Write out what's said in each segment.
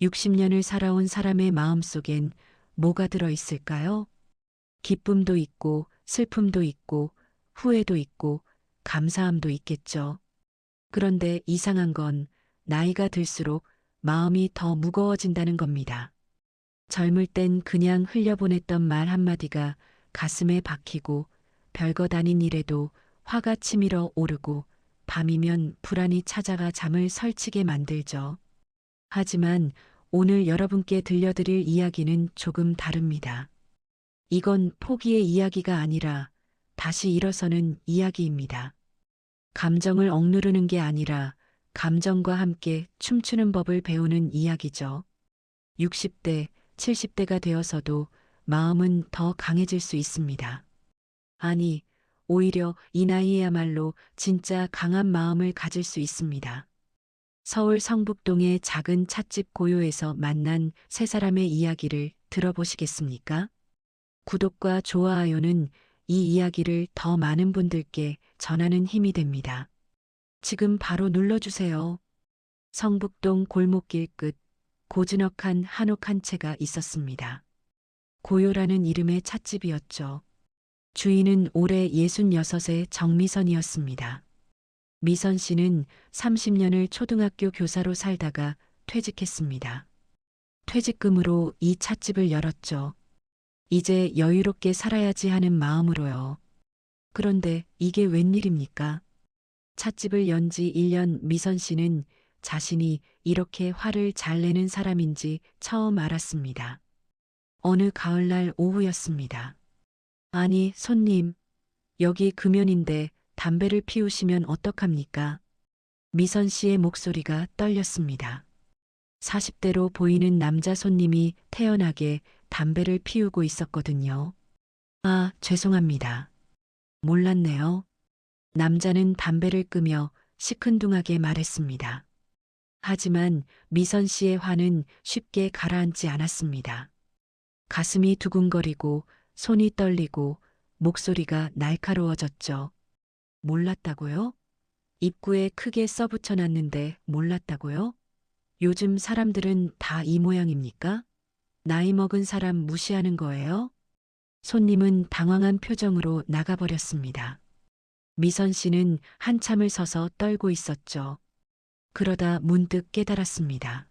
60년을 살아온 사람의 마음속엔 뭐가 들어 있을까요? 기쁨도 있고, 슬픔도 있고, 후회도 있고, 감사함도 있겠죠. 그런데 이상한 건 나이가 들수록 마음이 더 무거워진다는 겁니다. 젊을 땐 그냥 흘려보냈던 말 한마디가 가슴에 박히고 별것 아닌 일에도 화가 치밀어 오르고 밤이면 불안이 찾아가 잠을 설치게 만들죠. 하지만 오늘 여러분께 들려드릴 이야기는 조금 다릅니다. 이건 포기의 이야기가 아니라 다시 일어서는 이야기입니다. 감정을 억누르는 게 아니라 감정과 함께 춤추는 법을 배우는 이야기죠. 60대, 70대가 되어서도 마음은 더 강해질 수 있습니다. 아니, 오히려 이 나이에야말로 진짜 강한 마음을 가질 수 있습니다. 서울 성북동의 작은 찻집 고요에서 만난 세 사람의 이야기를 들어보시겠습니까? 구독과 좋아요는 이 이야기를 더 많은 분들께 전하는 힘이 됩니다. 지금 바로 눌러주세요. 성북동 골목길 끝 고즈넉한 한옥 한 채가 있었습니다. 고요라는 이름의 찻집이었죠. 주인은 올해 66의 정미선이었습니다. 미선 씨는 30년을 초등학교 교사로 살다가 퇴직했습니다. 퇴직금으로 이 찻집을 열었죠. 이제 여유롭게 살아야지 하는 마음으로요. 그런데 이게 웬일입니까? 찻집을 연 지 1년 미선 씨는 자신이 이렇게 화를 잘 내는 사람인지 처음 알았습니다. 어느 가을날 오후였습니다. 아니, 손님, 여기 금연인데 담배를 피우시면 어떡합니까? 미선 씨의 목소리가 떨렸습니다. 40대로 보이는 남자 손님이 태연하게 담배를 피우고 있었거든요. 아, 죄송합니다. 몰랐네요. 남자는 담배를 끄며 시큰둥하게 말했습니다. 하지만 미선 씨의 화는 쉽게 가라앉지 않았습니다. 가슴이 두근거리고 손이 떨리고 목소리가 날카로워졌죠. 몰랐다고요? 입구에 크게 써붙여놨는데 몰랐다고요? 요즘 사람들은 다 이 모양입니까? 나이 먹은 사람 무시하는 거예요? 손님은 당황한 표정으로 나가버렸습니다. 미선 씨는 한참을 서서 떨고 있었죠. 그러다 문득 깨달았습니다.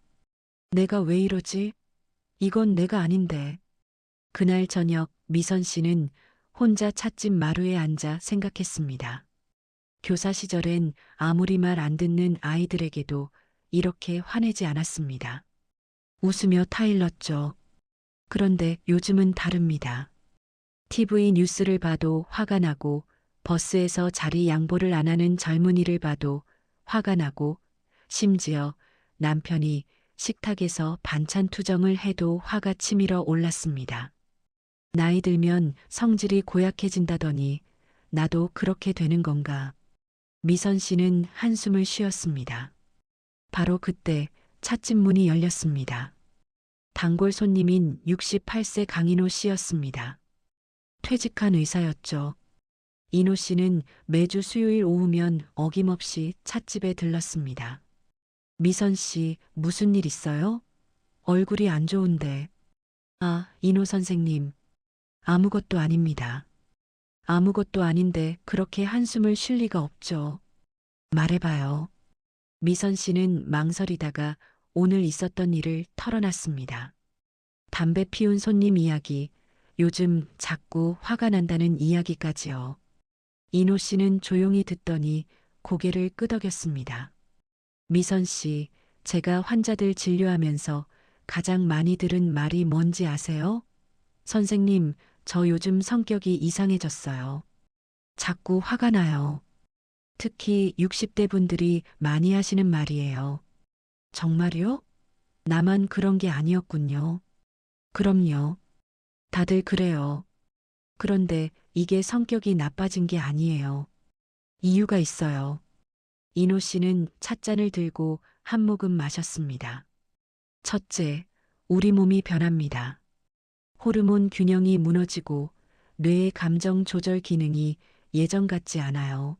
내가 왜 이러지? 이건 내가 아닌데. 그날 저녁 미선 씨는 혼자 찻집 마루에 앉아 생각했습니다. 교사 시절엔 아무리 말 안 듣는 아이들에게도 이렇게 화내지 않았습니다. 웃으며 타일렀죠. 그런데 요즘은 다릅니다. TV 뉴스를 봐도 화가 나고 버스에서 자리 양보를 안 하는 젊은이를 봐도 화가 나고 심지어 남편이 식탁에서 반찬 투정을 해도 화가 치밀어 올랐습니다. 나이 들면 성질이 고약해진다더니 나도 그렇게 되는 건가. 미선 씨는 한숨을 쉬었습니다. 바로 그때 찻집 문이 열렸습니다. 단골 손님인 68세 강인호 씨였습니다. 퇴직한 의사였죠. 인호 씨는 매주 수요일 오후면 어김없이 찻집에 들렀습니다. 미선 씨, 무슨 일 있어요? 얼굴이 안 좋은데. 아, 인호 선생님. 아무것도 아닙니다. 아무것도 아닌데 그렇게 한숨을 쉴 리가 없죠. 말해봐요. 미선 씨는 망설이다가 오늘 있었던 일을 털어놨습니다. 담배 피운 손님 이야기, 요즘 자꾸 화가 난다는 이야기까지요. 인호 씨는 조용히 듣더니 고개를 끄덕였습니다. 미선 씨, 제가 환자들 진료하면서 가장 많이 들은 말이 뭔지 아세요? 선생님, 저 요즘 성격이 이상해졌어요. 자꾸 화가 나요. 특히 60대 분들이 많이 하시는 말이에요. 정말요? 나만 그런 게 아니었군요. 그럼요. 다들 그래요. 그런데 이게 성격이 나빠진 게 아니에요. 이유가 있어요. 인호 씨는 찻잔을 들고 한 모금 마셨습니다. 첫째, 우리 몸이 변합니다. 호르몬 균형이 무너지고 뇌의 감정 조절 기능이 예전 같지 않아요.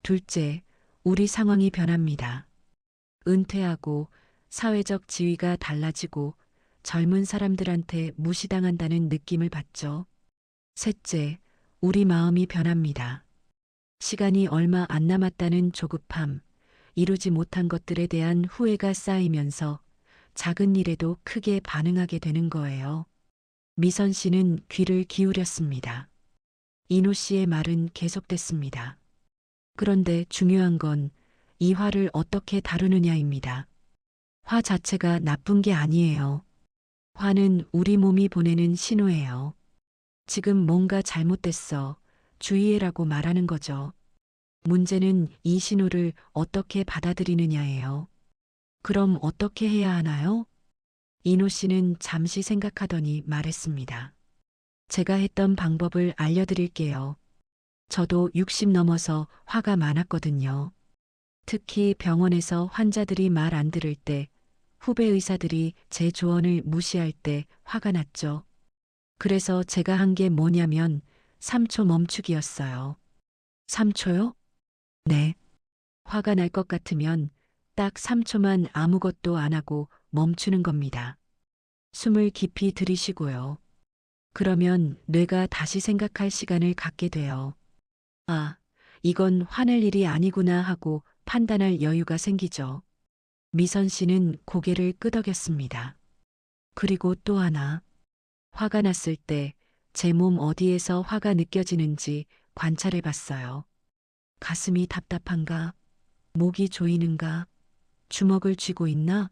둘째, 우리 상황이 변합니다. 은퇴하고 사회적 지위가 달라지고 젊은 사람들한테 무시당한다는 느낌을 받죠. 셋째, 우리 마음이 변합니다. 시간이 얼마 안 남았다는 조급함, 이루지 못한 것들에 대한 후회가 쌓이면서 작은 일에도 크게 반응하게 되는 거예요. 미선 씨는 귀를 기울였습니다. 이노 씨의 말은 계속됐습니다. 그런데 중요한 건 이 화를 어떻게 다루느냐입니다. 화 자체가 나쁜 게 아니에요. 화는 우리 몸이 보내는 신호예요. 지금 뭔가 잘못됐어. 주의해라고 말하는 거죠. 문제는 이 신호를 어떻게 받아들이느냐예요. 그럼 어떻게 해야 하나요? 이노 씨는 잠시 생각하더니 말했습니다. 제가 했던 방법을 알려드릴게요. 저도 60 넘어서 화가 많았거든요. 특히 병원에서 환자들이 말 안 들을 때, 후배 의사들이 제 조언을 무시할 때 화가 났죠. 그래서 제가 한 게 뭐냐면 3초 멈추기였어요. 3초요? 네. 화가 날 것 같으면 딱 3초만 아무것도 안 하고 멈추는 겁니다. 숨을 깊이 들이쉬고요. 그러면 뇌가 다시 생각할 시간을 갖게 돼요. 아, 이건 화낼 일이 아니구나 하고 판단할 여유가 생기죠. 미선 씨는 고개를 끄덕였습니다. 그리고 또 하나. 화가 났을 때 제 몸 어디에서 화가 느껴지는지 관찰해 봤어요. 가슴이 답답한가? 목이 조이는가? 주먹을 쥐고 있나?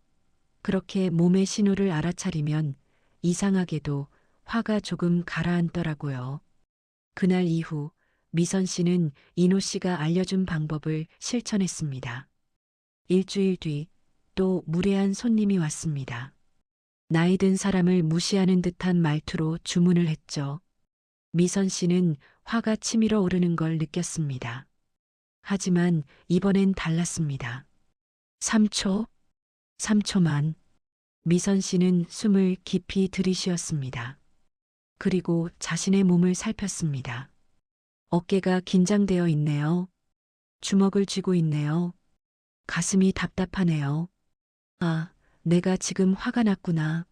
그렇게 몸의 신호를 알아차리면 이상하게도 화가 조금 가라앉더라고요. 그날 이후 미선 씨는 이노 씨가 알려준 방법을 실천했습니다. 일주일 뒤 또 무례한 손님이 왔습니다. 나이 든 사람을 무시하는 듯한 말투로 주문을 했죠. 미선 씨는 화가 치밀어 오르는 걸 느꼈습니다. 하지만 이번엔 달랐습니다. 3초, 3초만. 미선 씨는 숨을 깊이 들이쉬었습니다. 그리고 자신의 몸을 살폈습니다. 어깨가 긴장되어 있네요. 주먹을 쥐고 있네요. 가슴이 답답하네요. 아, 내가 지금 화가 났구나.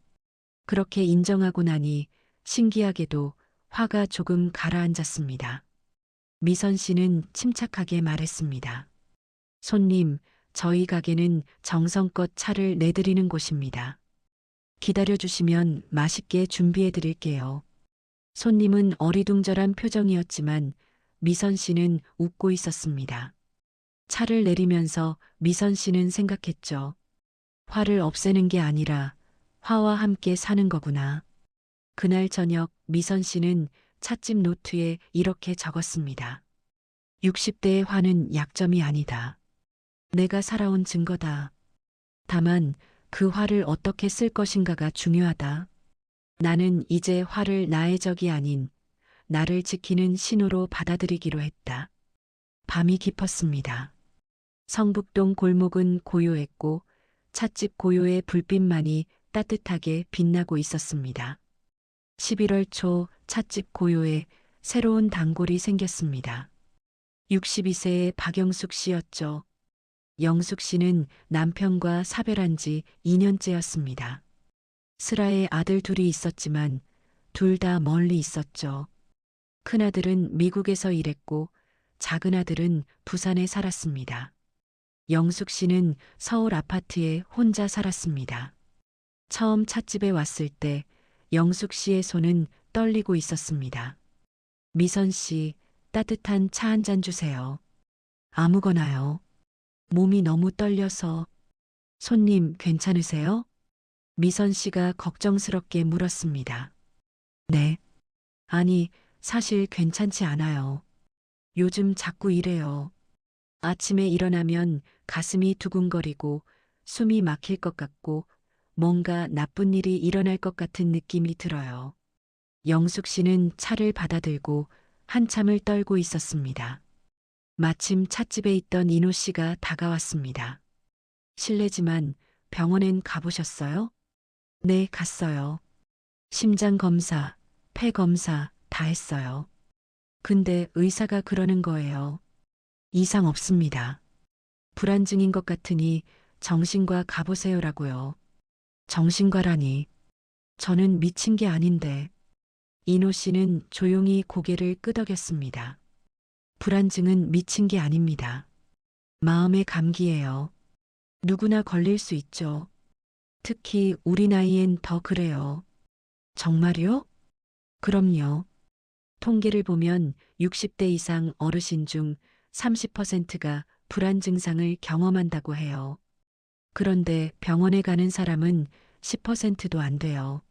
그렇게 인정하고 나니 신기하게도 화가 조금 가라앉았습니다. 미선 씨는 침착하게 말했습니다. 손님, 저희 가게는 정성껏 차를 내드리는 곳입니다. 기다려주시면 맛있게 준비해 드릴게요. 손님은 어리둥절한 표정이었지만 미선 씨는 웃고 있었습니다. 차를 내리면서 미선 씨는 생각했죠. 화를 없애는 게 아니라 화와 함께 사는 거구나. 그날 저녁 미선 씨는 찻집 노트에 이렇게 적었습니다. 60대의 화는 약점이 아니다. 내가 살아온 증거다. 다만 그 화를 어떻게 쓸 것인가가 중요하다. 나는 이제 화를 나의 적이 아닌 나를 지키는 신호로 받아들이기로 했다. 밤이 깊었습니다. 성북동 골목은 고요했고 찻집 고요의 불빛만이 따뜻하게 빛나고 있었습니다. 11월 초 찻집 고요에 새로운 단골이 생겼습니다. 62세의 박영숙 씨였죠. 영숙 씨는 남편과 사별한 지 2년째였습니다. 슬아의 아들 둘이 있었지만 둘 다 멀리 있었죠. 큰아들은 미국에서 일했고 작은 아들은 부산에 살았습니다. 영숙 씨는 서울 아파트에 혼자 살았습니다. 처음 찻집에 왔을 때 영숙 씨의 손은 떨리고 있었습니다. 미선 씨, 따뜻한 차 한 잔 주세요. 아무거나요. 몸이 너무 떨려서. 손님 괜찮으세요? 미선 씨가 걱정스럽게 물었습니다. 네. 아니, 사실 괜찮지 않아요. 요즘 자꾸 이래요. 아침에 일어나면 가슴이 두근거리고 숨이 막힐 것 같고 뭔가 나쁜 일이 일어날 것 같은 느낌이 들어요. 영숙 씨는 차를 받아들고 한참을 떨고 있었습니다. 마침 찻집에 있던 이노 씨가 다가왔습니다. 실례지만 병원엔 가보셨어요? 네, 갔어요. 심장 검사, 폐 검사 다 했어요. 근데 의사가 그러는 거예요. 이상 없습니다. 불안증인 것 같으니 정신과 가보세요라고요. 정신과라니. 저는 미친 게 아닌데. 이노 씨는 조용히 고개를 끄덕였습니다. 불안증은 미친 게 아닙니다. 마음의 감기예요. 누구나 걸릴 수 있죠. 특히 우리 나이엔 더 그래요. 정말요? 그럼요. 통계를 보면 60대 이상 어르신 중 30%가 불안 증상을 경험한다고 해요. 그런데 병원에 가는 사람은 10%도 안 돼요.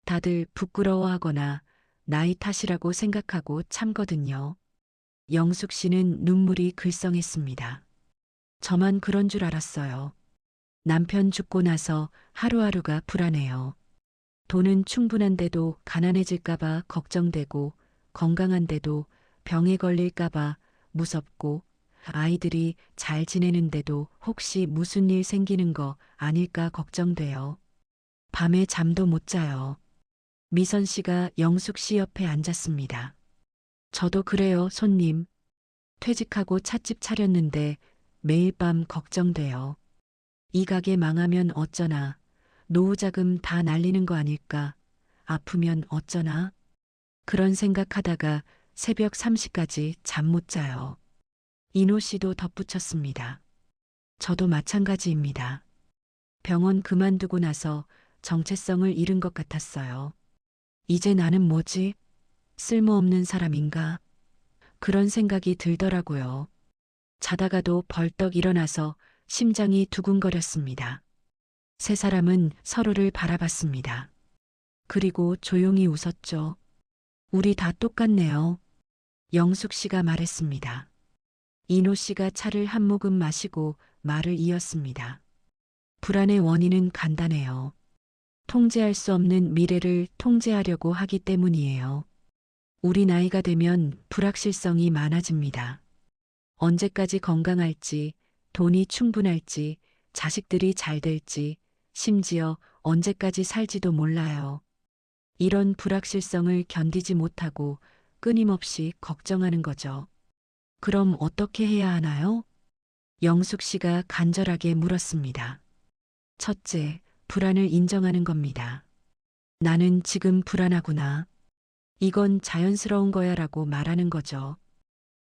다들 부끄러워하거나 나이 탓이라고 생각하고 참거든요. 영숙 씨는 눈물이 글썽했습니다. 저만 그런 줄 알았어요. 남편 죽고 나서 하루하루가 불안해요. 돈은 충분한데도 가난해질까봐 걱정되고, 건강한데도 병에 걸릴까봐 무섭고, 아이들이 잘 지내는데도 혹시 무슨 일 생기는 거 아닐까 걱정돼요. 밤에 잠도 못 자요. 미선 씨가 영숙 씨 옆에 앉았습니다. 저도 그래요, 손님. 퇴직하고 찻집 차렸는데 매일 밤 걱정돼요. 이 가게 망하면 어쩌나. 노후 자금 다 날리는 거 아닐까? 아프면 어쩌나? 그런 생각하다가 새벽 3시까지 잠 못 자요. 이노 씨도 덧붙였습니다. 저도 마찬가지입니다. 병원 그만두고 나서 정체성을 잃은 것 같았어요. 이제 나는 뭐지? 쓸모없는 사람인가? 그런 생각이 들더라고요. 자다가도 벌떡 일어나서 심장이 두근거렸습니다. 세 사람은 서로를 바라봤습니다. 그리고 조용히 웃었죠. 우리 다 똑같네요. 영숙 씨가 말했습니다. 이노 씨가 차를 한 모금 마시고 말을 이었습니다. 불안의 원인은 간단해요. 통제할 수 없는 미래를 통제하려고 하기 때문이에요. 우리 나이가 되면 불확실성이 많아집니다. 언제까지 건강할지, 돈이 충분할지, 자식들이 잘 될지, 심지어 언제까지 살지도 몰라요. 이런 불확실성을 견디지 못하고 끊임없이 걱정하는 거죠. 그럼 어떻게 해야 하나요? 영숙 씨가 간절하게 물었습니다. 첫째, 불안을 인정하는 겁니다. 나는 지금 불안하구나. 이건 자연스러운 거야라고 말하는 거죠.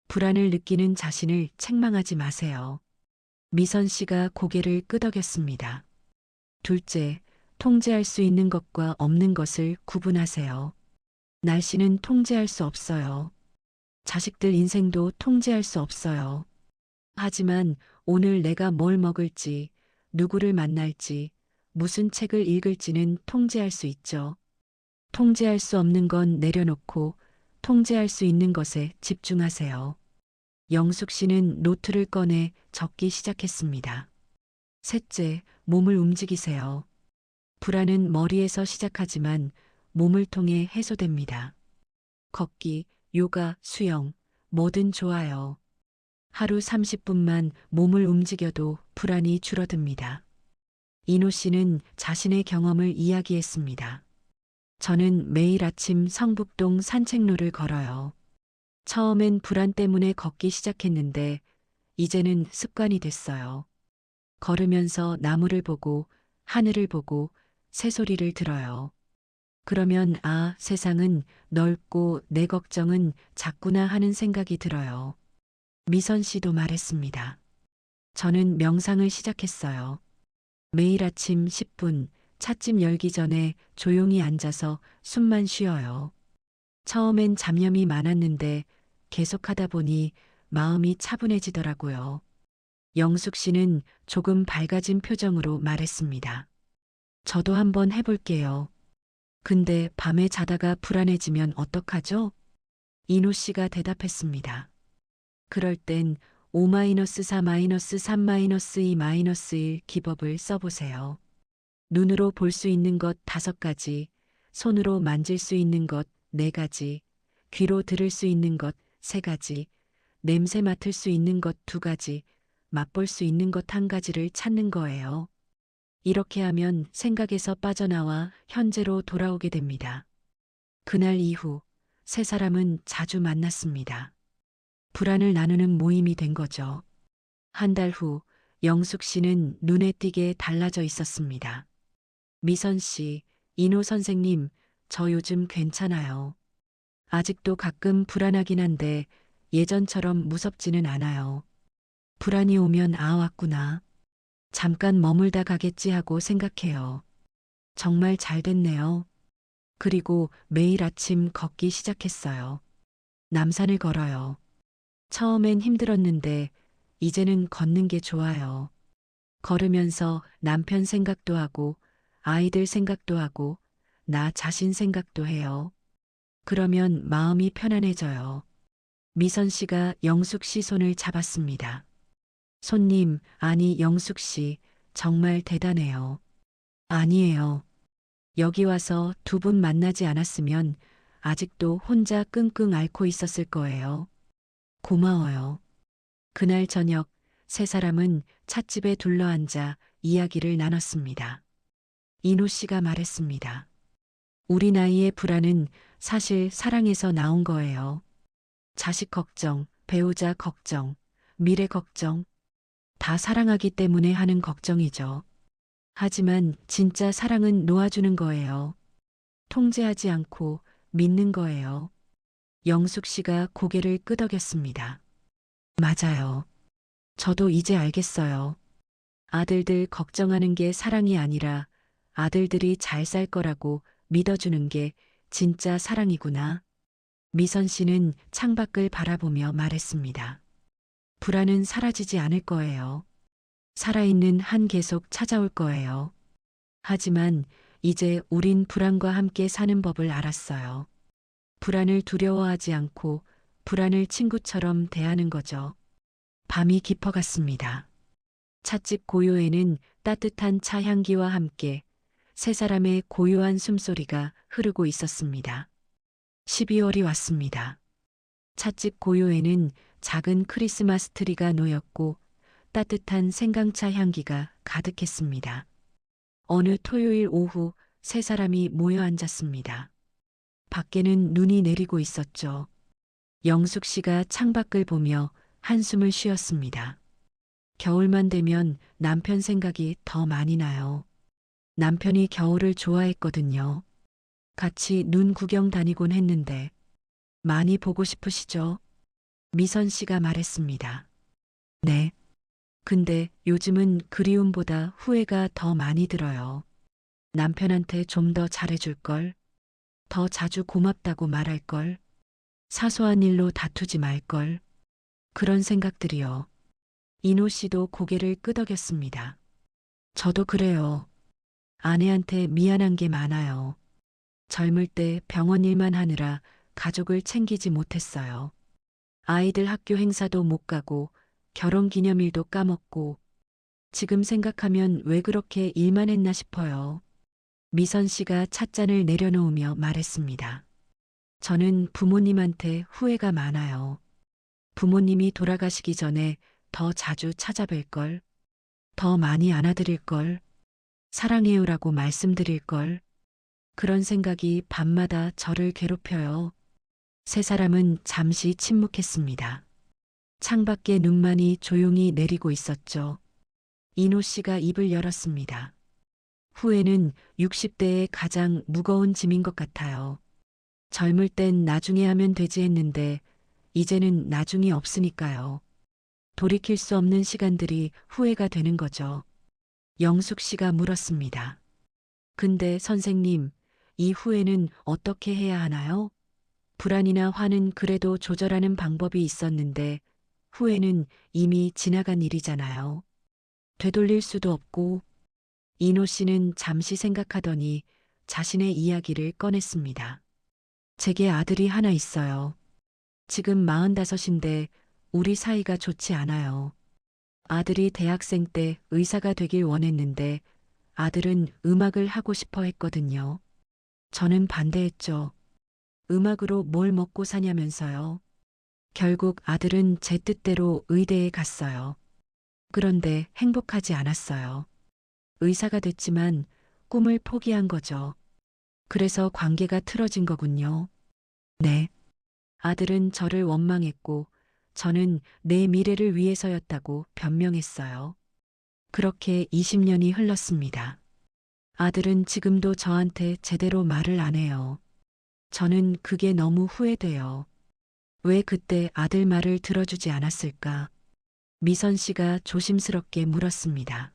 불안을 느끼는 자신을 책망하지 마세요. 미선 씨가 고개를 끄덕였습니다. 둘째, 통제할 수 있는 것과 없는 것을 구분하세요. 날씨는 통제할 수 없어요. 자식들 인생도 통제할 수 없어요. 하지만 오늘 내가 뭘 먹을지, 누구를 만날지, 무슨 책을 읽을지는 통제할 수 있죠. 통제할 수 없는 건 내려놓고 통제할 수 있는 것에 집중하세요. 영숙 씨는 노트를 꺼내 적기 시작했습니다. 셋째, 몸을 움직이세요. 불안은 머리에서 시작하지만 몸을 통해 해소됩니다. 걷기, 요가, 수영, 뭐든 좋아요. 하루 30분만 몸을 움직여도 불안이 줄어듭니다. 이노 씨는 자신의 경험을 이야기했습니다. 저는 매일 아침 성북동 산책로를 걸어요. 처음엔 불안 때문에 걷기 시작했는데 이제는 습관이 됐어요. 걸으면서 나무를 보고 하늘을 보고 새소리를 들어요. 그러면 아, 세상은 넓고 내 걱정은 작구나 하는 생각이 들어요. 미선 씨도 말했습니다. 저는 명상을 시작했어요. 매일 아침 10분 찻집 열기 전에 조용히 앉아서 숨만 쉬어요. 처음엔 잡념이 많았는데 계속하다 보니 마음이 차분해지더라고요. 영숙 씨는 조금 밝아진 표정으로 말했습니다. 저도 한번 해볼게요. 근데 밤에 자다가 불안해지면 어떡하죠? 이노 씨가 대답했습니다. 그럴 땐 5-4-3-3-2-1 기법을 써보세요. 눈으로 볼 수 있는 것 5가지, 손으로 만질 수 있는 것 4가지, 귀로 들을 수 있는 것 3가지, 냄새 맡을 수 있는 것 2가지, 맛볼 수 있는 것 1가지를 찾는 거예요. 이렇게 하면 생각에서 빠져나와 현재로 돌아오게 됩니다. 그날 이후 세 사람은 자주 만났습니다. 불안을 나누는 모임이 된 거죠. 한 달 후 영숙 씨는 눈에 띄게 달라져 있었습니다. 미선 씨, 인호 선생님, 저 요즘 괜찮아요. 아직도 가끔 불안하긴 한데 예전처럼 무섭지는 않아요. 불안이 오면 아, 왔구나. 잠깐 머물다 가겠지 하고 생각해요. 정말 잘 됐네요. 그리고 매일 아침 걷기 시작했어요. 남산을 걸어요. 처음엔 힘들었는데 이제는 걷는 게 좋아요. 걸으면서 남편 생각도 하고 아이들 생각도 하고 나 자신 생각도 해요. 그러면 마음이 편안해져요. 미선 씨가 영숙 씨 손을 잡았습니다. 손님, 아니 영숙 씨, 정말 대단해요. 아니에요. 여기 와서 두 분 만나지 않았으면 아직도 혼자 끙끙 앓고 있었을 거예요. 고마워요. 그날 저녁 세 사람은 찻집에 둘러앉아 이야기를 나눴습니다. 인호 씨가 말했습니다. 우리 나이의 불안은 사실 사랑에서 나온 거예요. 자식 걱정, 배우자 걱정, 미래 걱정, 다 사랑하기 때문에 하는 걱정이죠. 하지만 진짜 사랑은 놓아주는 거예요. 통제하지 않고 믿는 거예요. 영숙 씨가 고개를 끄덕였습니다. 맞아요. 저도 이제 알겠어요. 아들들 걱정하는 게 사랑이 아니라 아들들이 잘 살 거라고 믿어주는 게 진짜 사랑이구나. 미선 씨는 창밖을 바라보며 말했습니다. 불안은 사라지지 않을 거예요. 살아있는 한 계속 찾아올 거예요. 하지만 이제 우린 불안과 함께 사는 법을 알았어요. 불안을 두려워하지 않고 불안을 친구처럼 대하는 거죠. 밤이 깊어갔습니다. 찻집 고요에는 따뜻한 차 향기와 함께 세 사람의 고요한 숨소리가 흐르고 있었습니다. 12월이 왔습니다. 찻집 고요에는 작은 크리스마스 트리가 놓였고 따뜻한 생강차 향기가 가득했습니다. 어느 토요일 오후 세 사람이 모여 앉았습니다. 밖에는 눈이 내리고 있었죠. 영숙 씨가 창밖을 보며 한숨을 쉬었습니다. 겨울만 되면 남편 생각이 더 많이 나요. 남편이 겨울을 좋아했거든요. 같이 눈 구경 다니곤 했는데 많이 보고 싶으시죠? 미선 씨가 말했습니다. 네. 근데 요즘은 그리움보다 후회가 더 많이 들어요. 남편한테 좀 더 잘해줄 걸, 더 자주 고맙다고 말할 걸, 사소한 일로 다투지 말 걸, 그런 생각들이요. 인호 씨도 고개를 끄덕였습니다. 저도 그래요. 아내한테 미안한 게 많아요. 젊을 때 병원 일만 하느라 가족을 챙기지 못했어요. 아이들 학교 행사도 못 가고 결혼 기념일도 까먹고 지금 생각하면 왜 그렇게 일만 했나 싶어요. 미선 씨가 찻잔을 내려놓으며 말했습니다. 저는 부모님한테 후회가 많아요. 부모님이 돌아가시기 전에 더 자주 찾아뵐 걸, 더 많이 안아드릴 걸, 사랑해요라고 말씀드릴 걸, 그런 생각이 밤마다 저를 괴롭혀요. 세 사람은 잠시 침묵했습니다. 창밖에 눈만이 조용히 내리고 있었죠. 인호 씨가 입을 열었습니다. 후회는 60대의 가장 무거운 짐인 것 같아요. 젊을 땐 나중에 하면 되지 했는데 이제는 나중이 없으니까요. 돌이킬 수 없는 시간들이 후회가 되는 거죠. 영숙 씨가 물었습니다. 근데 선생님, 이 후회는 어떻게 해야 하나요? 불안이나 화는 그래도 조절하는 방법이 있었는데 후회는 이미 지나간 일이잖아요. 되돌릴 수도 없고. 인호 씨는 잠시 생각하더니 자신의 이야기를 꺼냈습니다. 제게 아들이 하나 있어요. 지금 45인데 우리 사이가 좋지 않아요. 아들이 대학생 때 의사가 되길 원했는데 아들은 음악을 하고 싶어 했거든요. 저는 반대했죠. 음악으로 뭘 먹고 사냐면서요. 결국 아들은 제 뜻대로 의대에 갔어요. 그런데 행복하지 않았어요. 의사가 됐지만 꿈을 포기한 거죠. 그래서 관계가 틀어진 거군요. 네. 아들은 저를 원망했고 저는 내 미래를 위해서였다고 변명했어요. 그렇게 20년이 흘렀습니다. 아들은 지금도 저한테 제대로 말을 안 해요. 저는 그게 너무 후회돼요. 왜 그때 아들 말을 들어주지 않았을까? 미선 씨가 조심스럽게 물었습니다.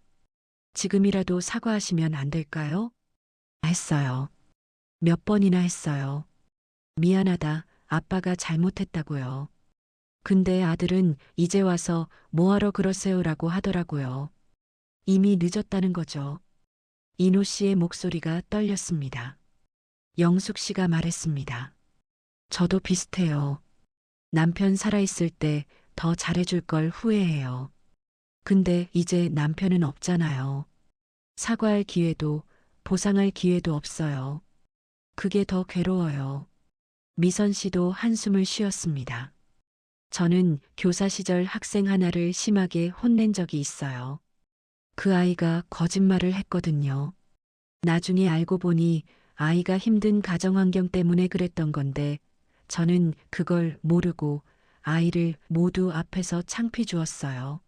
지금이라도 사과하시면 안 될까요? 했어요. 몇 번이나 했어요. 미안하다. 아빠가 잘못했다고요. 근데 아들은 이제 와서 뭐하러 그러세요라고 하더라고요. 이미 늦었다는 거죠. 이노 씨의 목소리가 떨렸습니다. 영숙 씨가 말했습니다. 저도 비슷해요. 남편 살아있을 때 더 잘해줄 걸 후회해요. 근데 이제 남편은 없잖아요. 사과할 기회도 보상할 기회도 없어요. 그게 더 괴로워요. 미선 씨도 한숨을 쉬었습니다. 저는 교사 시절 학생 하나를 심하게 혼낸 적이 있어요. 그 아이가 거짓말을 했거든요. 나중에 알고 보니 아이가 힘든 가정 환경 때문에 그랬던 건데 저는 그걸 모르고 아이를 모두 앞에서 창피 주었어요.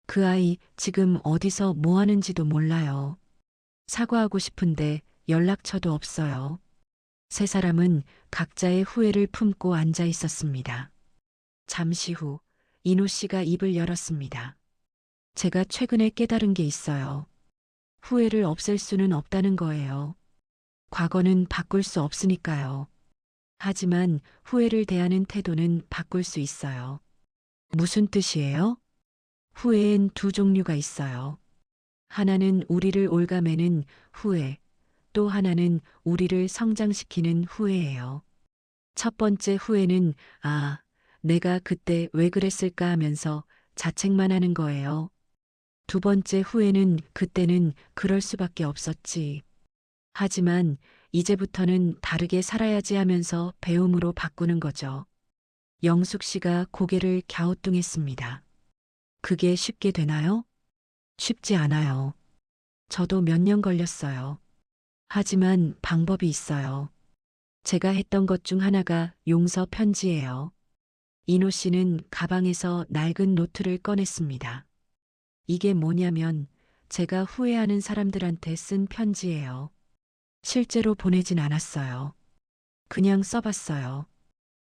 그 아이 지금 어디서 뭐 하는지도 몰라요. 사과하고 싶은데 연락처도 없어요. 세 사람은 각자의 후회를 품고 앉아 있었습니다. 잠시 후 이노 씨가 입을 열었습니다. 제가 최근에 깨달은 게 있어요. 후회를 없앨 수는 없다는 거예요. 과거는 바꿀 수 없으니까요. 하지만 후회를 대하는 태도는 바꿀 수 있어요. 무슨 뜻이에요? 후회엔 두 종류가 있어요. 하나는 우리를 올가매는 후회, 또 하나는 우리를 성장시키는 후회예요. 첫 번째 후회는 아, 내가 그때 왜 그랬을까 하면서 자책만 하는 거예요. 두 번째 후회는 그때는 그럴 수밖에 없었지. 하지만 이제부터는 다르게 살아야지 하면서 배움으로 바꾸는 거죠. 영숙 씨가 고개를 갸우뚱했습니다. 그게 쉽게 되나요? 쉽지 않아요. 저도 몇 년 걸렸어요. 하지만 방법이 있어요. 제가 했던 것 중 하나가 용서 편지예요. 이노 씨는 가방에서 낡은 노트를 꺼냈습니다. 이게 뭐냐면 제가 후회하는 사람들한테 쓴 편지예요. 실제로 보내진 않았어요. 그냥 써봤어요.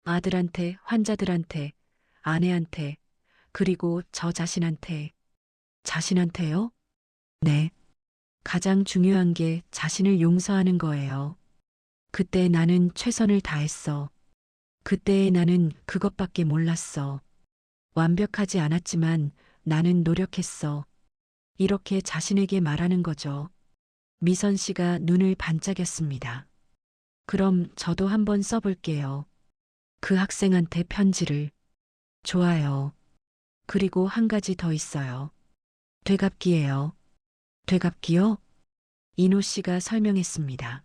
아들한테, 환자들한테, 아내한테, 그리고 저 자신한테. 자신한테요? 네. 가장 중요한 게 자신을 용서하는 거예요. 그때 나는 최선을 다했어. 그때의 나는 그것밖에 몰랐어. 완벽하지 않았지만 나는 노력했어. 이렇게 자신에게 말하는 거죠. 미선 씨가 눈을 반짝였습니다. 그럼 저도 한번 써볼게요. 그 학생한테 편지를. 좋아요. 그리고 한 가지 더 있어요. 되갚기예요. 되갚기요? 이노 씨가 설명했습니다.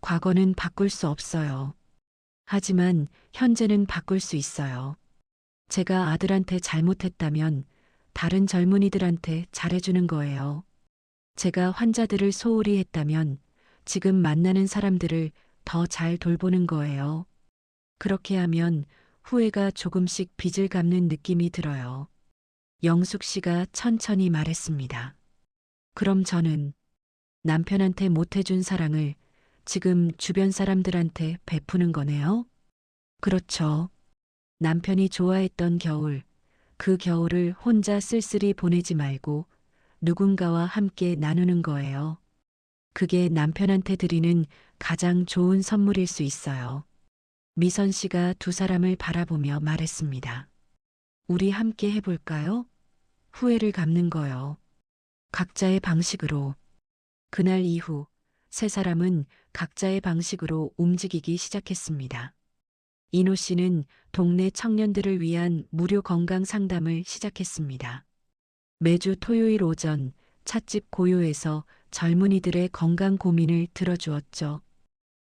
과거는 바꿀 수 없어요. 하지만 현재는 바꿀 수 있어요. 제가 아들한테 잘못했다면 다른 젊은이들한테 잘해주는 거예요. 제가 환자들을 소홀히 했다면 지금 만나는 사람들을 더 잘 돌보는 거예요. 그렇게 하면 후회가 조금씩 빚을 갚는 느낌이 들어요. 영숙 씨가 천천히 말했습니다. 그럼 저는 남편한테 못해준 사랑을 지금 주변 사람들한테 베푸는 거네요? 그렇죠. 남편이 좋아했던 겨울, 그 겨울을 혼자 쓸쓸히 보내지 말고 누군가와 함께 나누는 거예요. 그게 남편한테 드리는 가장 좋은 선물일 수 있어요. 미선 씨가 두 사람을 바라보며 말했습니다. 우리 함께 해볼까요? 후회를 갚는 거요. 각자의 방식으로. 그날 이후 세 사람은 각자의 방식으로 움직이기 시작했습니다. 이노 씨는 동네 청년들을 위한 무료 건강 상담을 시작했습니다. 매주 토요일 오전 찻집 고요에서 젊은이들의 건강 고민을 들어주었죠.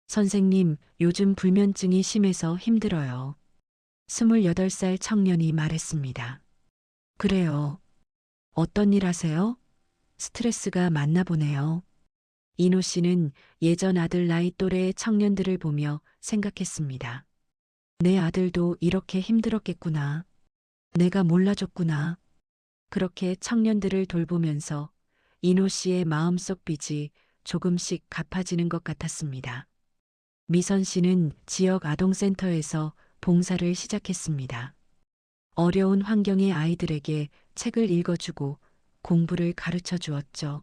선생님, 요즘 불면증이 심해서 힘들어요. 28살 청년이 말했습니다. 그래요. 어떤 일 하세요? 스트레스가 많나 보네요. 이노 씨는 예전 아들 나이 또래의 청년들을 보며 생각했습니다. 내 아들도 이렇게 힘들었겠구나. 내가 몰라줬구나. 그렇게 청년들을 돌보면서 인호 씨의 마음속 빚이 조금씩 갚아지는 것 같았습니다. 미선 씨는 지역 아동센터에서 봉사를 시작했습니다. 어려운 환경의 아이들에게 책을 읽어주고 공부를 가르쳐 주었죠.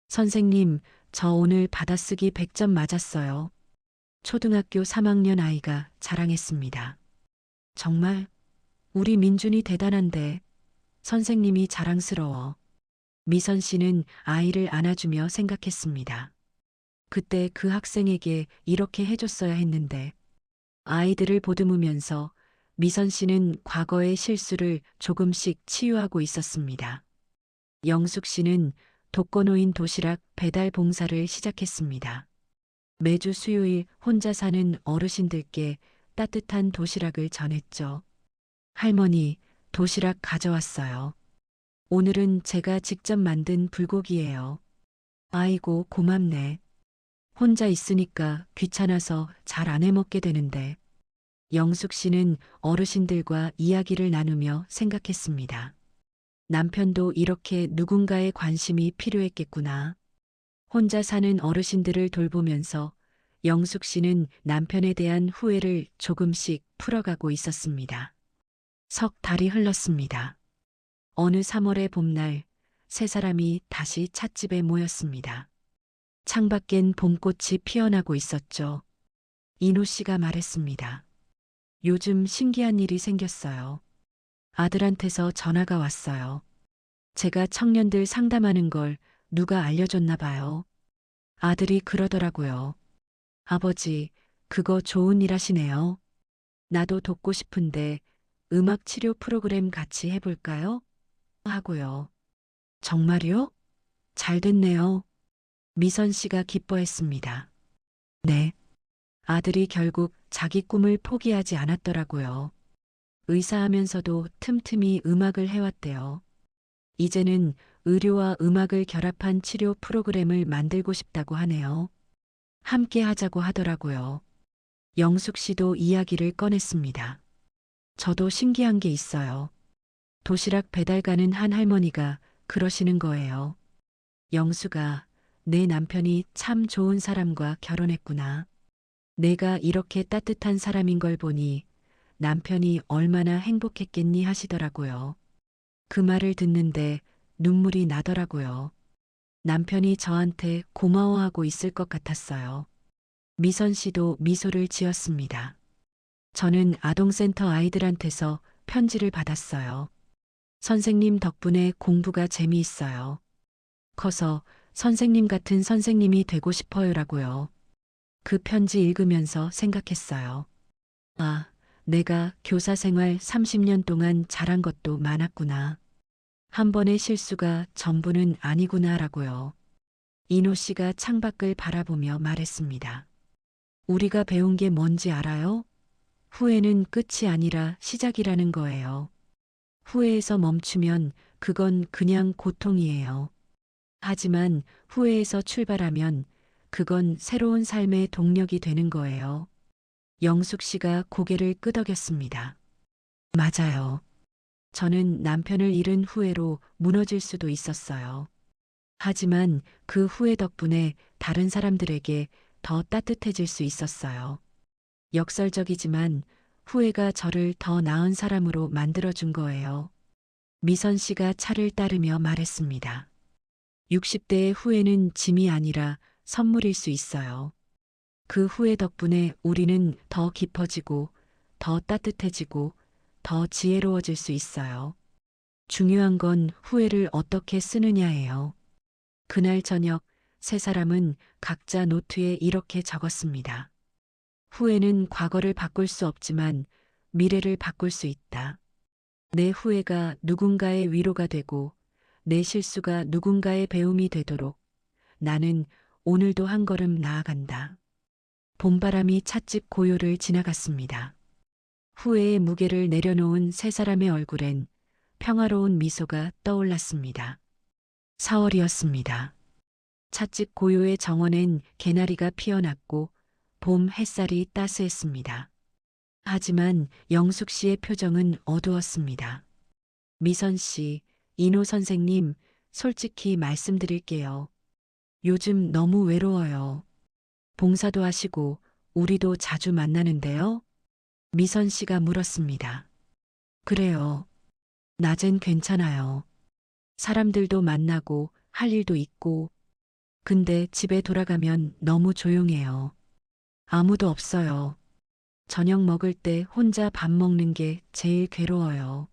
선생님, 저 오늘 받아쓰기 100점 맞았어요. 초등학교 3학년 아이가 자랑했습니다. 정말 우리 민준이 대단한데 선생님이 자랑스러워. 미선 씨는 아이를 안아주며 생각했습니다. 그때 그 학생에게 이렇게 해줬어야 했는데 아이들을 보듬으면서 미선 씨는 과거의 실수를 조금씩 치유하고 있었습니다. 영숙 씨는 독거노인 도시락 배달 봉사를 시작했습니다. 매주 수요일 혼자 사는 어르신들께 따뜻한 도시락을 전했죠. 할머니, 도시락 가져왔어요. 오늘은 제가 직접 만든 불고기예요. 아이고, 고맙네. 혼자 있으니까 귀찮아서 잘 안 해먹게 되는데. 영숙 씨는 어르신들과 이야기를 나누며 생각했습니다. 남편도 이렇게 누군가의 관심이 필요했겠구나. 혼자 사는 어르신들을 돌보면서 영숙 씨는 남편에 대한 후회를 조금씩 풀어가고 있었습니다. 석 달이 흘렀습니다. 어느 3월의 봄날, 세 사람이 다시 찻집에 모였습니다. 창밖엔 봄꽃이 피어나고 있었죠. 인호 씨가 말했습니다. 요즘 신기한 일이 생겼어요. 아들한테서 전화가 왔어요. 제가 청년들 상담하는 걸 누가 알려줬나 봐요. 아들이 그러더라고요. 아버지, 그거 좋은 일 하시네요. 나도 돕고 싶은데 음악 치료 프로그램 같이 해볼까요? 하고요. 정말요? 잘 됐네요. 미선 씨가 기뻐했습니다. 네. 아들이 결국 자기 꿈을 포기하지 않았더라고요. 의사하면서도 틈틈이 음악을 해왔대요. 이제는 의료와 음악을 결합한 치료 프로그램을 만들고 싶다고 하네요. 함께 하자고 하더라고요. 영숙 씨도 이야기를 꺼냈습니다. 저도 신기한 게 있어요. 도시락 배달 가는 한 할머니가 그러시는 거예요. 영수가 내 남편이 참 좋은 사람과 결혼했구나. 내가 이렇게 따뜻한 사람인 걸 보니 남편이 얼마나 행복했겠니 하시더라고요. 그 말을 듣는데 눈물이 나더라고요. 남편이 저한테 고마워하고 있을 것 같았어요. 미선 씨도 미소를 지었습니다. 저는 아동센터 아이들한테서 편지를 받았어요. 선생님 덕분에 공부가 재미있어요. 커서 선생님 같은 선생님이 되고 싶어요라고요. 그 편지 읽으면서 생각했어요. 아, 내가 교사 생활 30년 동안 잘한 것도 많았구나. 한 번의 실수가 전부는 아니구나라고요. 인호 씨가 창밖을 바라보며 말했습니다. 우리가 배운 게 뭔지 알아요? 후회는 끝이 아니라 시작이라는 거예요. 후회에서 멈추면 그건 그냥 고통이에요. 하지만 후회에서 출발하면 그건 새로운 삶의 동력이 되는 거예요. 영숙 씨가 고개를 끄덕였습니다. 맞아요. 저는 남편을 잃은 후회로 무너질 수도 있었어요. 하지만 그 후회 덕분에 다른 사람들에게 더 따뜻해질 수 있었어요. 역설적이지만 후회가 저를 더 나은 사람으로 만들어준 거예요. 미선 씨가 차를 따르며 말했습니다. 60대의 후회는 짐이 아니라 선물일 수 있어요. 그 후회 덕분에 우리는 더 깊어지고, 더 따뜻해지고, 더 지혜로워질 수 있어요. 중요한 건 후회를 어떻게 쓰느냐예요. 그날 저녁 세 사람은 각자 노트에 이렇게 적었습니다. 후회는 과거를 바꿀 수 없지만 미래를 바꿀 수 있다. 내 후회가 누군가의 위로가 되고 내 실수가 누군가의 배움이 되도록 나는 오늘도 한 걸음 나아간다. 봄바람이 찻집 고요를 지나갔습니다. 후회의 무게를 내려놓은 세 사람의 얼굴엔 평화로운 미소가 떠올랐습니다. 4월이었습니다. 찻집 고요의 정원엔 개나리가 피어났고 봄 햇살이 따스했습니다. 하지만 영숙 씨의 표정은 어두웠습니다. 미선 씨, 이노 선생님, 솔직히 말씀드릴게요. 요즘 너무 외로워요. 봉사도 하시고 우리도 자주 만나는데요. 미선 씨가 물었습니다. 그래요. 낮엔 괜찮아요. 사람들도 만나고 할 일도 있고. 근데 집에 돌아가면 너무 조용해요. 아무도 없어요. 저녁 먹을 때 혼자 밥 먹는 게 제일 괴로워요.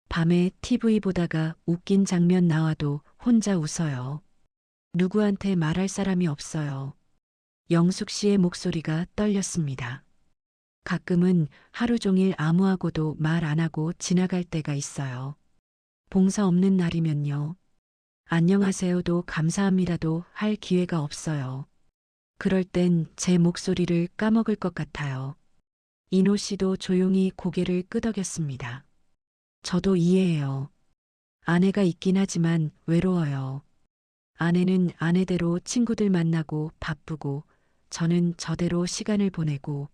밤에 TV 보다가 웃긴 장면 나와도 혼자 웃어요. 누구한테 말할 사람이 없어요. 영숙 씨의 목소리가 떨렸습니다. 가끔은 하루 종일 아무하고도 말 안 하고 지나갈 때가 있어요. 봉사 없는 날이면요. 안녕하세요도 감사합니다도 할 기회가 없어요. 그럴 땐 제 목소리를 까먹을 것 같아요. 이노 씨도 조용히 고개를 끄덕였습니다. 저도 이해해요. 아내가 있긴 하지만 외로워요. 아내는 아내대로 친구들 만나고 바쁘고 저는 저대로 시간을 보내고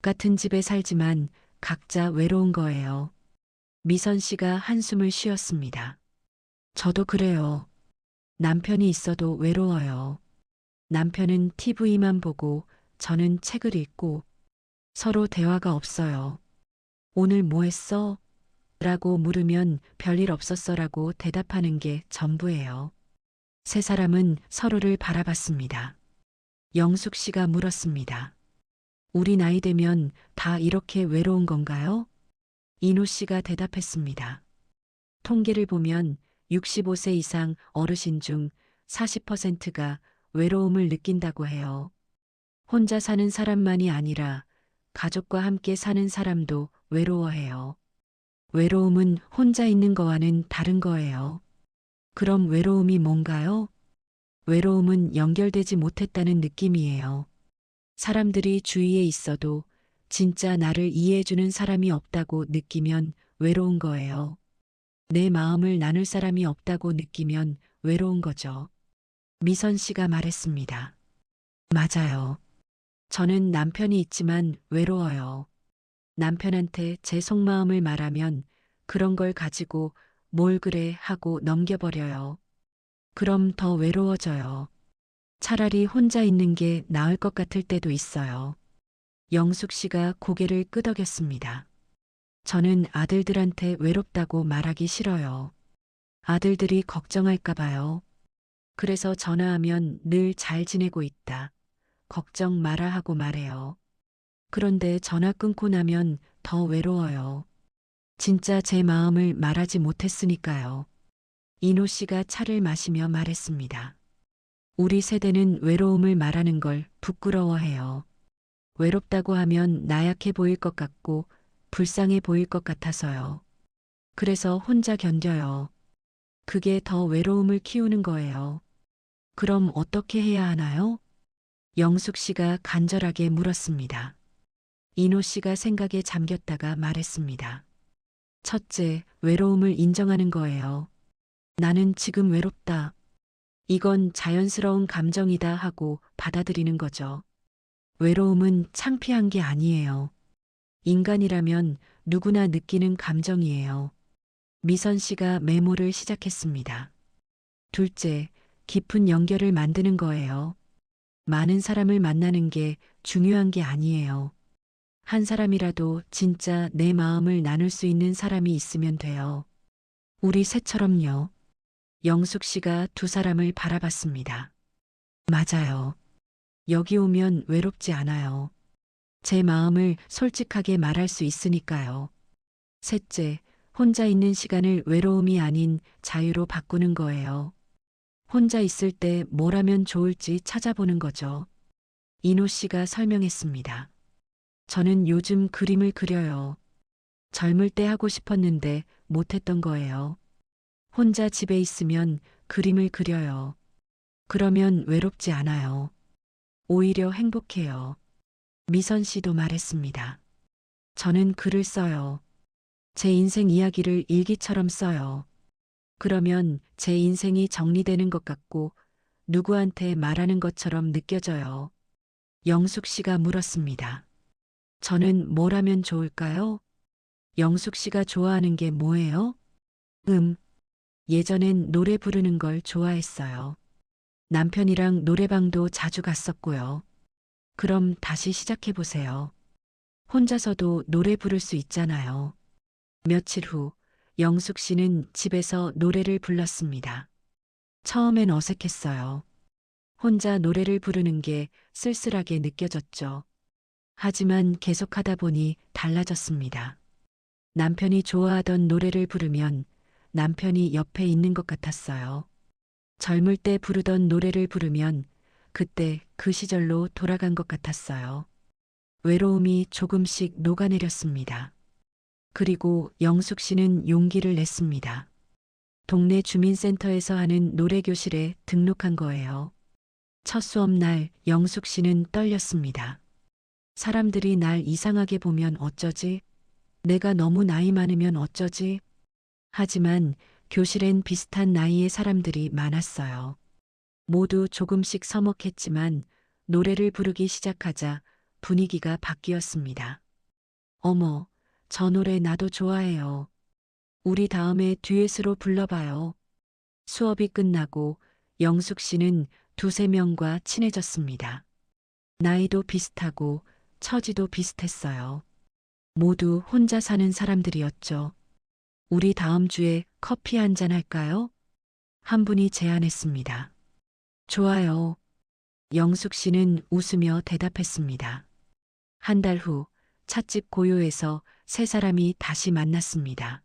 같은 집에 살지만 각자 외로운 거예요. 미선 씨가 한숨을 쉬었습니다. 저도 그래요. 남편이 있어도 외로워요. 남편은 TV만 보고 저는 책을 읽고 서로 대화가 없어요. 오늘 뭐 했어? 라고 물으면 별일 없었어라고 대답하는 게 전부예요. 세 사람은 서로를 바라봤습니다. 영숙 씨가 물었습니다. 우리 나이 되면 다 이렇게 외로운 건가요? 이노 씨가 대답했습니다. 통계를 보면 65세 이상 어르신 중 40%가 외로움을 느낀다고 해요. 혼자 사는 사람만이 아니라 가족과 함께 사는 사람도 외로워해요. 외로움은 혼자 있는 거와는 다른 거예요. 그럼 외로움이 뭔가요? 외로움은 연결되지 못했다는 느낌이에요. 사람들이 주위에 있어도 진짜 나를 이해해주는 사람이 없다고 느끼면 외로운 거예요. 내 마음을 나눌 사람이 없다고 느끼면 외로운 거죠. 미선 씨가 말했습니다. 맞아요. 저는 남편이 있지만 외로워요. 남편한테 제 속마음을 말하면 그런 걸 가지고 뭘 그래 하고 넘겨버려요. 그럼 더 외로워져요. 차라리 혼자 있는 게 나을 것 같을 때도 있어요. 영숙 씨가 고개를 끄덕였습니다. 저는 아들들한테 외롭다고 말하기 싫어요. 아들들이 걱정할까 봐요. 그래서 전화하면 늘 잘 지내고 있다. 걱정 마라 하고 말해요. 그런데 전화 끊고 나면 더 외로워요. 진짜 제 마음을 말하지 못했으니까요. 이노 씨가 차를 마시며 말했습니다. 우리 세대는 외로움을 말하는 걸 부끄러워해요. 외롭다고 하면 나약해 보일 것 같고 불쌍해 보일 것 같아서요. 그래서 혼자 견뎌요. 그게 더 외로움을 키우는 거예요. 그럼 어떻게 해야 하나요? 영숙 씨가 간절하게 물었습니다. 이노 씨가 생각에 잠겼다가 말했습니다. 첫째, 외로움을 인정하는 거예요. 나는 지금 외롭다. 이건 자연스러운 감정이다 하고 받아들이는 거죠. 외로움은 창피한 게 아니에요. 인간이라면 누구나 느끼는 감정이에요. 미선 씨가 메모를 시작했습니다. 둘째, 깊은 연결을 만드는 거예요. 많은 사람을 만나는 게 중요한 게 아니에요. 한 사람이라도 진짜 내 마음을 나눌 수 있는 사람이 있으면 돼요. 우리 셋처럼요. 영숙 씨가 두 사람을 바라봤습니다. 맞아요. 여기 오면 외롭지 않아요. 제 마음을 솔직하게 말할 수 있으니까요. 셋째, 혼자 있는 시간을 외로움이 아닌 자유로 바꾸는 거예요. 혼자 있을 때 뭘 하면 좋을지 찾아보는 거죠. 이노 씨가 설명했습니다. 저는 요즘 그림을 그려요. 젊을 때 하고 싶었는데 못했던 거예요. 혼자 집에 있으면 그림을 그려요. 그러면 외롭지 않아요. 오히려 행복해요. 미선 씨도 말했습니다. 저는 글을 써요. 제 인생 이야기를 일기처럼 써요. 그러면 제 인생이 정리되는 것 같고 누구한테 말하는 것처럼 느껴져요. 영숙 씨가 물었습니다. 저는 뭘 하면 좋을까요? 영숙 씨가 좋아하는 게 뭐예요? 예전엔 노래 부르는 걸 좋아했어요. 남편이랑 노래방도 자주 갔었고요. 그럼 다시 시작해보세요. 혼자서도 노래 부를 수 있잖아요. 며칠 후, 영숙 씨는 집에서 노래를 불렀습니다. 처음엔 어색했어요. 혼자 노래를 부르는 게 쓸쓸하게 느껴졌죠. 하지만 계속하다 보니 달라졌습니다. 남편이 좋아하던 노래를 부르면 남편이 옆에 있는 것 같았어요. 젊을 때 부르던 노래를 부르면 그때 그 시절로 돌아간 것 같았어요. 외로움이 조금씩 녹아내렸습니다. 그리고 영숙 씨는 용기를 냈습니다. 동네 주민센터에서 하는 노래교실에 등록한 거예요. 첫 수업날 영숙 씨는 떨렸습니다. 사람들이 날 이상하게 보면 어쩌지? 내가 너무 나이 많으면 어쩌지? 하지만 교실엔 비슷한 나이의 사람들이 많았어요. 모두 조금씩 서먹했지만 노래를 부르기 시작하자 분위기가 바뀌었습니다. 어머, 저 노래 나도 좋아해요. 우리 다음에 듀엣으로 불러봐요. 수업이 끝나고 영숙 씨는 두세 명과 친해졌습니다. 나이도 비슷하고 처지도 비슷했어요. 모두 혼자 사는 사람들이었죠. 우리 다음 주에 커피 한잔 할까요? 한 분이 제안했습니다. 좋아요. 영숙 씨는 웃으며 대답했습니다. 한 달 후 찻집 고요에서 세 사람이 다시 만났습니다.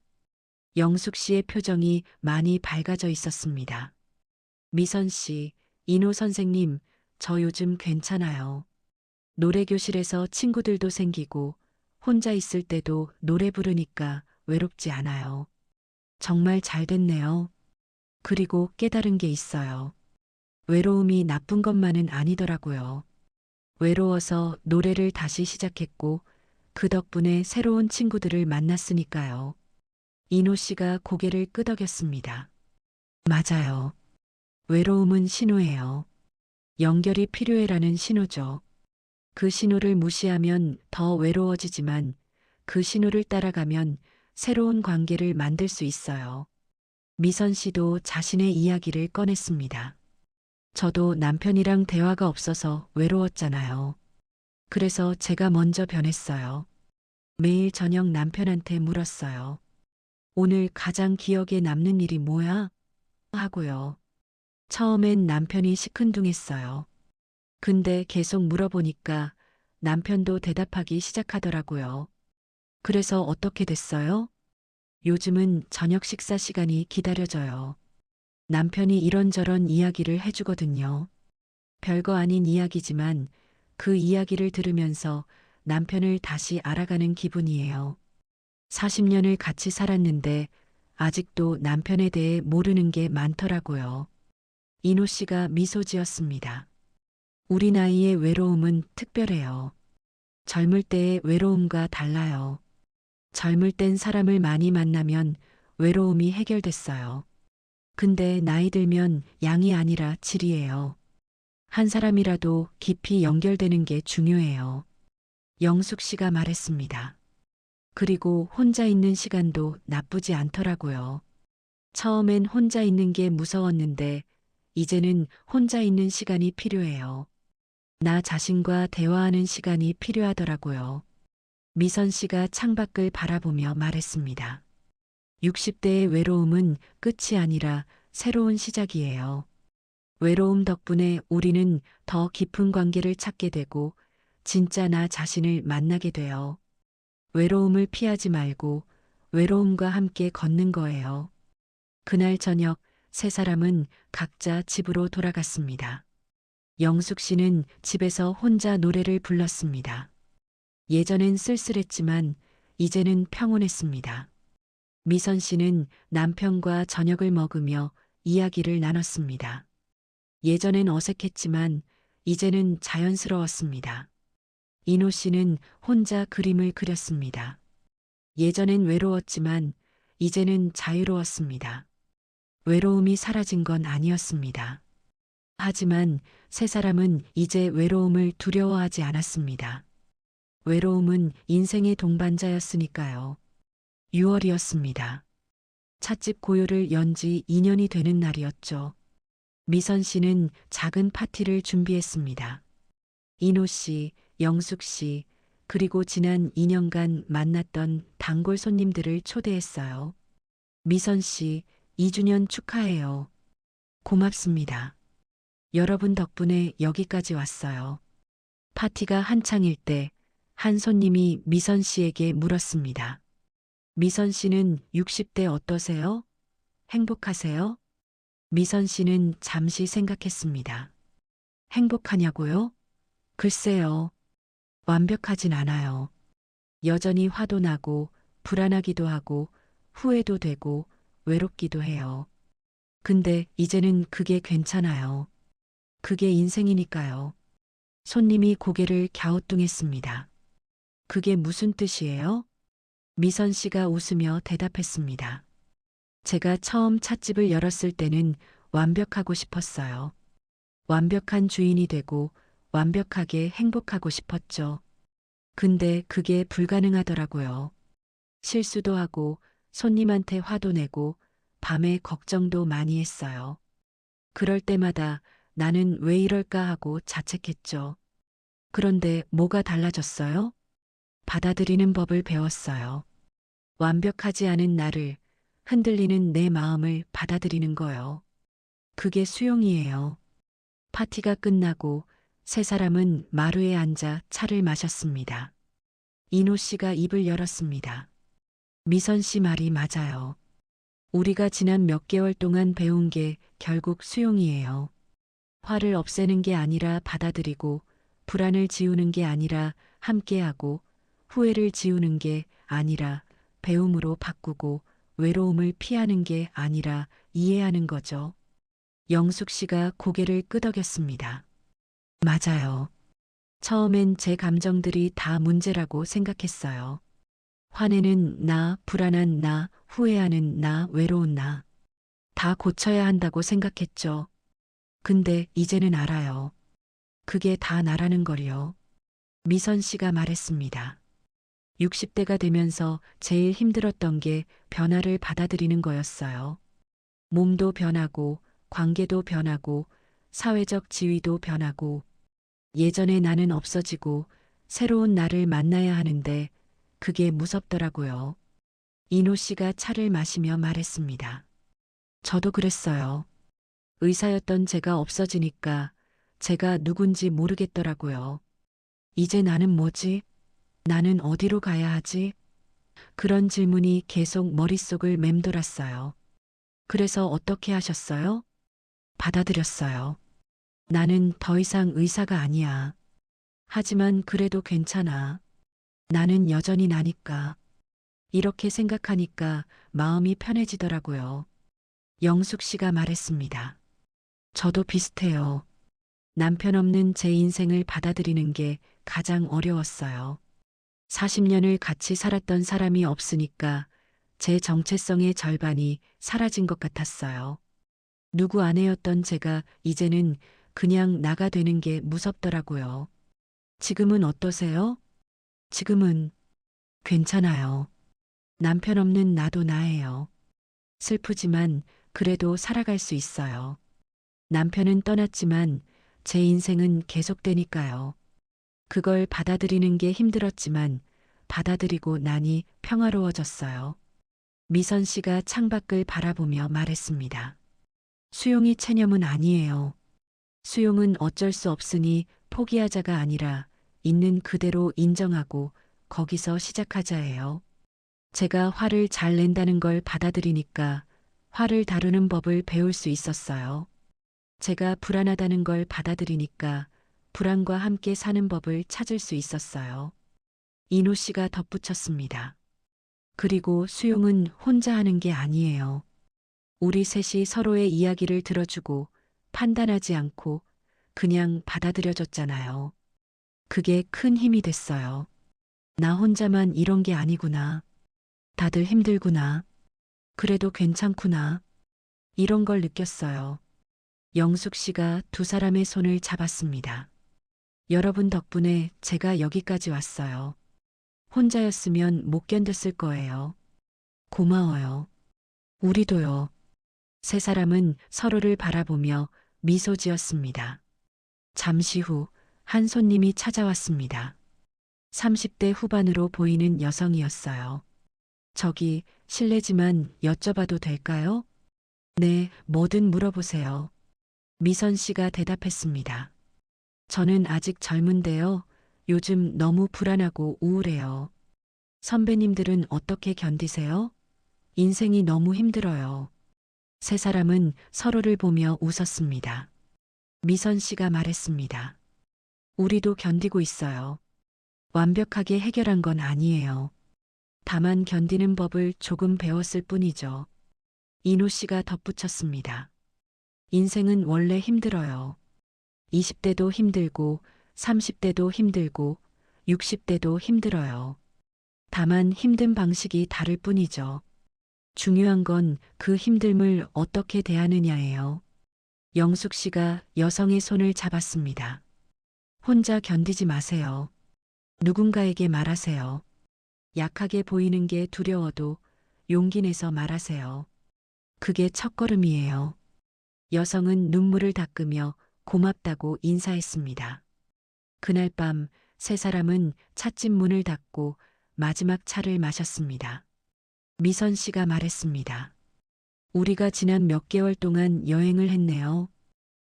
영숙 씨의 표정이 많이 밝아져 있었습니다. 미선 씨, 인호 선생님, 저 요즘 괜찮아요. 노래교실에서 친구들도 생기고 혼자 있을 때도 노래 부르니까 외롭지 않아요. 정말 잘 됐네요. 그리고 깨달은 게 있어요. 외로움이 나쁜 것만은 아니더라고요. 외로워서 노래를 다시 시작했고 그 덕분에 새로운 친구들을 만났으니까요. 이노 씨가 고개를 끄덕였습니다. 맞아요. 외로움은 신호예요. 연결이 필요해라는 신호죠. 그 신호를 무시하면 더 외로워지지만 그 신호를 따라가면 새로운 관계를 만들 수 있어요. 미선 씨도 자신의 이야기를 꺼냈습니다. 저도 남편이랑 대화가 없어서 외로웠잖아요. 그래서 제가 먼저 변했어요. 매일 저녁 남편한테 물었어요. 오늘 가장 기억에 남는 일이 뭐야? 하고요. 처음엔 남편이 시큰둥했어요. 근데 계속 물어보니까 남편도 대답하기 시작하더라고요. 그래서 어떻게 됐어요? 요즘은 저녁 식사 시간이 기다려져요. 남편이 이런저런 이야기를 해주거든요. 별거 아닌 이야기지만 그 이야기를 들으면서 남편을 다시 알아가는 기분이에요. 40년을 같이 살았는데 아직도 남편에 대해 모르는 게 많더라고요. 이노 씨가 미소 지었습니다. 우리 나이의 외로움은 특별해요. 젊을 때의 외로움과 달라요. 젊을 땐 사람을 많이 만나면 외로움이 해결됐어요. 근데 나이 들면 양이 아니라 질이에요. 한 사람이라도 깊이 연결되는 게 중요해요. 영숙 씨가 말했습니다. 그리고 혼자 있는 시간도 나쁘지 않더라고요. 처음엔 혼자 있는 게 무서웠는데 이제는 혼자 있는 시간이 필요해요. 나 자신과 대화하는 시간이 필요하더라고요. 미선 씨가 창밖을 바라보며 말했습니다. 60대의 외로움은 끝이 아니라 새로운 시작이에요. 외로움 덕분에 우리는 더 깊은 관계를 찾게 되고 진짜 나 자신을 만나게 돼요. 외로움을 피하지 말고 외로움과 함께 걷는 거예요. 그날 저녁 세 사람은 각자 집으로 돌아갔습니다. 영숙 씨는 집에서 혼자 노래를 불렀습니다. 예전엔 쓸쓸했지만 이제는 평온했습니다. 미선 씨는 남편과 저녁을 먹으며 이야기를 나눴습니다. 예전엔 어색했지만 이제는 자연스러웠습니다. 이노 씨는 혼자 그림을 그렸습니다. 예전엔 외로웠지만 이제는 자유로웠습니다. 외로움이 사라진 건 아니었습니다. 하지만 세 사람은 이제 외로움을 두려워하지 않았습니다. 외로움은 인생의 동반자였으니까요. 6월이었습니다. 찻집 고요를 연지 2년이 되는 날이었죠. 미선 씨는 작은 파티를 준비했습니다. 이노 씨, 영숙 씨, 그리고 지난 2년간 만났던 단골 손님들을 초대했어요. 미선 씨, 2주년 축하해요. 고맙습니다. 여러분 덕분에 여기까지 왔어요. 파티가 한창일 때 한 손님이 미선 씨에게 물었습니다. 미선 씨는 60대 어떠세요? 행복하세요? 미선 씨는 잠시 생각했습니다. 행복하냐고요? 글쎄요. 완벽하진 않아요. 여전히 화도 나고 불안하기도 하고 후회도 되고 외롭기도 해요. 근데 이제는 그게 괜찮아요. 그게 인생이니까요. 손님이 고개를 갸우뚱했습니다. 그게 무슨 뜻이에요? 미선 씨가 웃으며 대답했습니다. 제가 처음 찻집을 열었을 때는 완벽하고 싶었어요. 완벽한 주인이 되고 완벽하게 행복하고 싶었죠. 근데 그게 불가능하더라고요. 실수도 하고 손님한테 화도 내고 밤에 걱정도 많이 했어요. 그럴 때마다 나는 왜 이럴까 하고 자책했죠. 그런데 뭐가 달라졌어요? 받아들이는 법을 배웠어요. 완벽하지 않은 나를, 흔들리는 내 마음을 받아들이는 거요. 그게 수용이에요. 파티가 끝나고 세 사람은 마루에 앉아 차를 마셨습니다. 이노 씨가 입을 열었습니다. 미선 씨 말이 맞아요. 우리가 지난 몇 개월 동안 배운 게 결국 수용이에요. 화를 없애는 게 아니라 받아들이고, 불안을 지우는 게 아니라 함께하고, 후회를 지우는 게 아니라 배움으로 바꾸고, 외로움을 피하는 게 아니라 이해하는 거죠. 영숙 씨가 고개를 끄덕였습니다. 맞아요. 처음엔 제 감정들이 다 문제라고 생각했어요. 화내는 나, 불안한 나, 후회하는 나, 외로운 나. 다 고쳐야 한다고 생각했죠. 근데 이제는 알아요. 그게 다 나라는 걸요. 미선 씨가 말했습니다. 60대가 되면서 제일 힘들었던 게 변화를 받아들이는 거였어요. 몸도 변하고, 관계도 변하고, 사회적 지위도 변하고, 예전의 나는 없어지고, 새로운 나를 만나야 하는데, 그게 무섭더라고요. 이노 씨가 차를 마시며 말했습니다. 저도 그랬어요. 의사였던 제가 없어지니까 제가 누군지 모르겠더라고요. 이제 나는 뭐지? 나는 어디로 가야 하지? 그런 질문이 계속 머릿속을 맴돌았어요. 그래서 어떻게 하셨어요? 받아들였어요. 나는 더 이상 의사가 아니야. 하지만 그래도 괜찮아. 나는 여전히 나니까. 이렇게 생각하니까 마음이 편해지더라고요. 영숙 씨가 말했습니다. 저도 비슷해요. 남편 없는 제 인생을 받아들이는 게 가장 어려웠어요. 40년을 같이 살았던 사람이 없으니까 제 정체성의 절반이 사라진 것 같았어요. 누구 아내였던 제가 이제는 그냥 나가 되는 게 무섭더라고요. 지금은 어떠세요? 지금은 괜찮아요. 남편 없는 나도 나예요. 슬프지만 그래도 살아갈 수 있어요. 남편은 떠났지만 제 인생은 계속되니까요. 그걸 받아들이는 게 힘들었지만 받아들이고 나니 평화로워졌어요. 미선 씨가 창밖을 바라보며 말했습니다. 수용이 체념은 아니에요. 수용은 어쩔 수 없으니 포기하자가 아니라 있는 그대로 인정하고 거기서 시작하자예요. 제가 화를 잘 낸다는 걸 받아들이니까 화를 다루는 법을 배울 수 있었어요. 제가 불안하다는 걸 받아들이니까 불안과 함께 사는 법을 찾을 수 있었어요. 이노 씨가 덧붙였습니다. 그리고 수용은 혼자 하는 게 아니에요. 우리 셋이 서로의 이야기를 들어주고 판단하지 않고 그냥 받아들여줬잖아요. 그게 큰 힘이 됐어요. 나 혼자만 이런 게 아니구나. 다들 힘들구나. 그래도 괜찮구나. 이런 걸 느꼈어요. 영숙 씨가 두 사람의 손을 잡았습니다. 여러분 덕분에 제가 여기까지 왔어요. 혼자였으면 못 견뎠을 거예요. 고마워요. 우리도요. 세 사람은 서로를 바라보며 미소 지었습니다. 잠시 후 한 손님이 찾아왔습니다. 30대 후반으로 보이는 여성이었어요. 저기 실례지만 여쭤봐도 될까요? 네, 뭐든 물어보세요. 미선 씨가 대답했습니다. 저는 아직 젊은데요. 요즘 너무 불안하고 우울해요. 선배님들은 어떻게 견디세요? 인생이 너무 힘들어요. 세 사람은 서로를 보며 웃었습니다. 미선 씨가 말했습니다. 우리도 견디고 있어요. 완벽하게 해결한 건 아니에요. 다만 견디는 법을 조금 배웠을 뿐이죠. 이노 씨가 덧붙였습니다. 인생은 원래 힘들어요. 20대도 힘들고, 30대도 힘들고, 60대도 힘들어요. 다만 힘든 방식이 다를 뿐이죠. 중요한 건 그 힘듦을 어떻게 대하느냐예요. 영숙 씨가 여성의 손을 잡았습니다. 혼자 견디지 마세요. 누군가에게 말하세요. 약하게 보이는 게 두려워도 용기 내서 말하세요. 그게 첫걸음이에요. 여성은 눈물을 닦으며 고맙다고 인사했습니다. 그날 밤 세 사람은 찻집 문을 닫고 마지막 차를 마셨습니다. 미선 씨가 말했습니다. 우리가 지난 몇 개월 동안 여행을 했네요.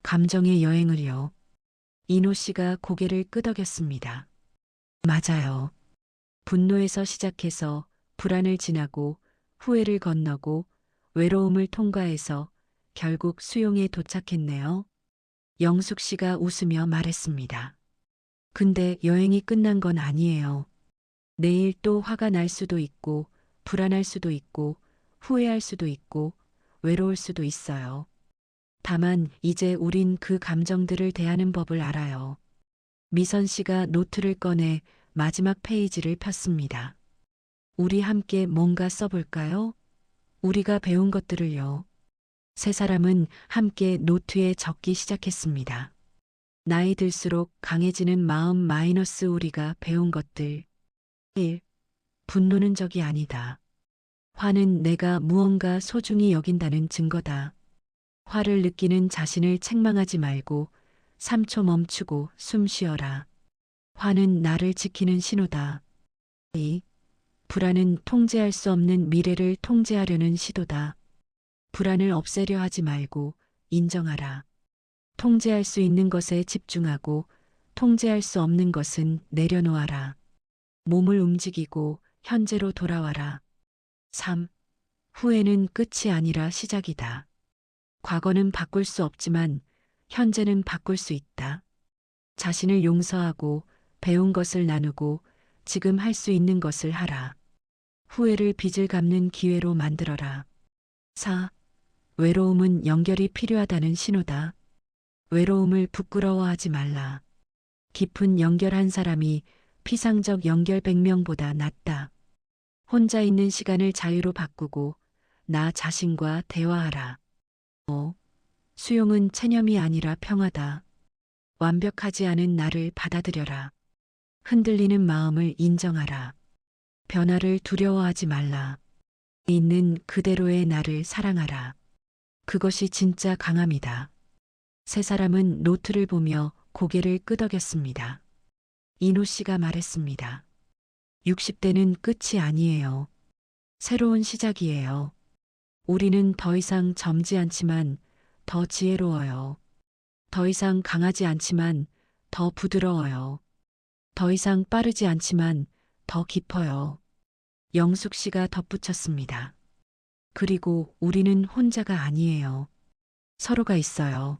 감정의 여행을요. 이노 씨가 고개를 끄덕였습니다. 맞아요. 분노에서 시작해서 불안을 지나고 후회를 건너고 외로움을 통과해서 결국 수용에 도착했네요. 영숙 씨가 웃으며 말했습니다. 근데 여행이 끝난 건 아니에요. 내일 또 화가 날 수도 있고 불안할 수도 있고 후회할 수도 있고 외로울 수도 있어요. 다만 이제 우린 그 감정들을 대하는 법을 알아요. 미선 씨가 노트를 꺼내 마지막 페이지를 폈습니다. 우리 함께 뭔가 써볼까요? 우리가 배운 것들을요. 세 사람은 함께 노트에 적기 시작했습니다. 나이 들수록 강해지는 마음 마이너스 우리가 배운 것들. 1. 분노는 적이 아니다. 화는 내가 무언가 소중히 여긴다는 증거다. 화를 느끼는 자신을 책망하지 말고 3초 멈추고 숨 쉬어라. 화는 나를 지키는 신호다. 2. 불안은 통제할 수 없는 미래를 통제하려는 시도다. 불안을 없애려 하지 말고 인정하라. 통제할 수 있는 것에 집중하고 통제할 수 없는 것은 내려놓아라. 몸을 움직이고 현재로 돌아와라. 3. 후회는 끝이 아니라 시작이다. 과거는 바꿀 수 없지만 현재는 바꿀 수 있다. 자신을 용서하고 배운 것을 나누고 지금 할 수 있는 것을 하라. 후회를 빚을 갚는 기회로 만들어라. 4. 외로움은 연결이 필요하다는 신호다. 외로움을 부끄러워하지 말라. 깊은 연결한 사람이 피상적 연결 100명보다 낫다. 혼자 있는 시간을 자유로 바꾸고 나 자신과 대화하라. 5. 수용은 체념이 아니라 평화다. 완벽하지 않은 나를 받아들여라. 흔들리는 마음을 인정하라. 변화를 두려워하지 말라. 있는 그대로의 나를 사랑하라. 그것이 진짜 강함이다. 세 사람은 노트를 보며 고개를 끄덕였습니다. 이노 씨가 말했습니다. 60대는 끝이 아니에요. 새로운 시작이에요. 우리는 더 이상 젊지 않지만 더 지혜로워요. 더 이상 강하지 않지만 더 부드러워요. 더 이상 빠르지 않지만 더 깊어요. 영숙 씨가 덧붙였습니다. 그리고 우리는 혼자가 아니에요. 서로가 있어요.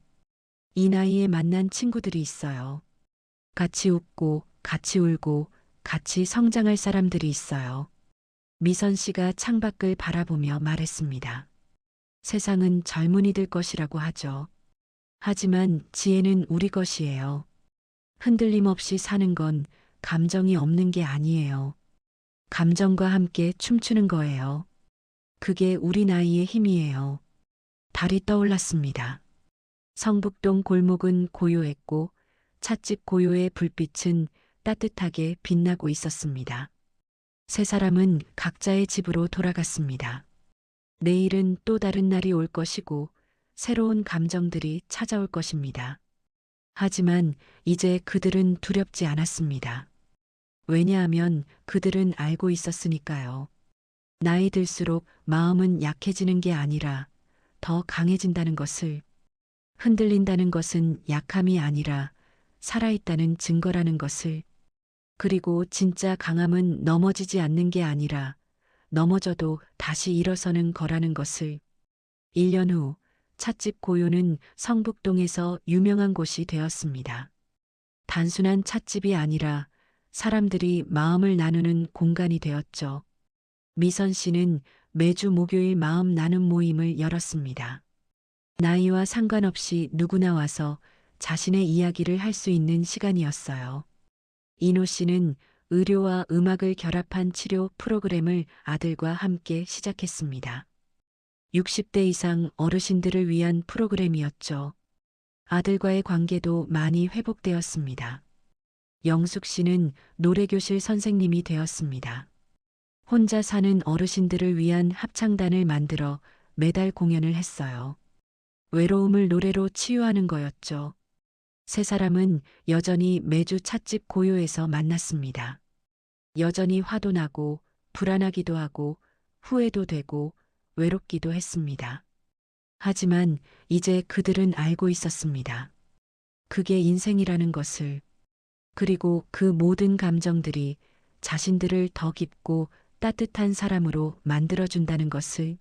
이 나이에 만난 친구들이 있어요. 같이 웃고, 같이 울고, 같이 성장할 사람들이 있어요. 미선 씨가 창밖을 바라보며 말했습니다. 세상은 젊은이들 것이라고 하죠. 하지만 지혜는 우리 것이에요. 흔들림 없이 사는 건 감정이 없는 게 아니에요. 감정과 함께 춤추는 거예요. 그게 우리 나이의 힘이에요. 달이 떠올랐습니다. 성북동 골목은 고요했고 찻집 고요의 불빛은 따뜻하게 빛나고 있었습니다. 세 사람은 각자의 집으로 돌아갔습니다. 내일은 또 다른 날이 올 것이고 새로운 감정들이 찾아올 것입니다. 하지만 이제 그들은 두렵지 않았습니다. 왜냐하면 그들은 알고 있었으니까요. 나이 들수록 마음은 약해지는 게 아니라 더 강해진다는 것을, 흔들린다는 것은 약함이 아니라 살아있다는 증거라는 것을, 그리고 진짜 강함은 넘어지지 않는 게 아니라 넘어져도 다시 일어서는 거라는 것을. 1년 후 찻집 고요는 성북동에서 유명한 곳이 되었습니다. 단순한 찻집이 아니라 사람들이 마음을 나누는 공간이 되었죠. 미선 씨는 매주 목요일 마음 나눔 모임을 열었습니다. 나이와 상관없이 누구나 와서 자신의 이야기를 할 수 있는 시간이었어요. 이노 씨는 의료와 음악을 결합한 치료 프로그램을 아들과 함께 시작했습니다. 60대 이상 어르신들을 위한 프로그램이었죠. 아들과의 관계도 많이 회복되었습니다. 영숙 씨는 노래교실 선생님이 되었습니다. 혼자 사는 어르신들을 위한 합창단을 만들어 매달 공연을 했어요. 외로움을 노래로 치유하는 거였죠. 세 사람은 여전히 매주 찻집 고요에서 만났습니다. 여전히 화도 나고 불안하기도 하고 후회도 되고 외롭기도 했습니다. 하지만 이제 그들은 알고 있었습니다. 그게 인생이라는 것을, 그리고 그 모든 감정들이 자신들을 더 깊고 따뜻한 사람으로 만들어준다는 것을.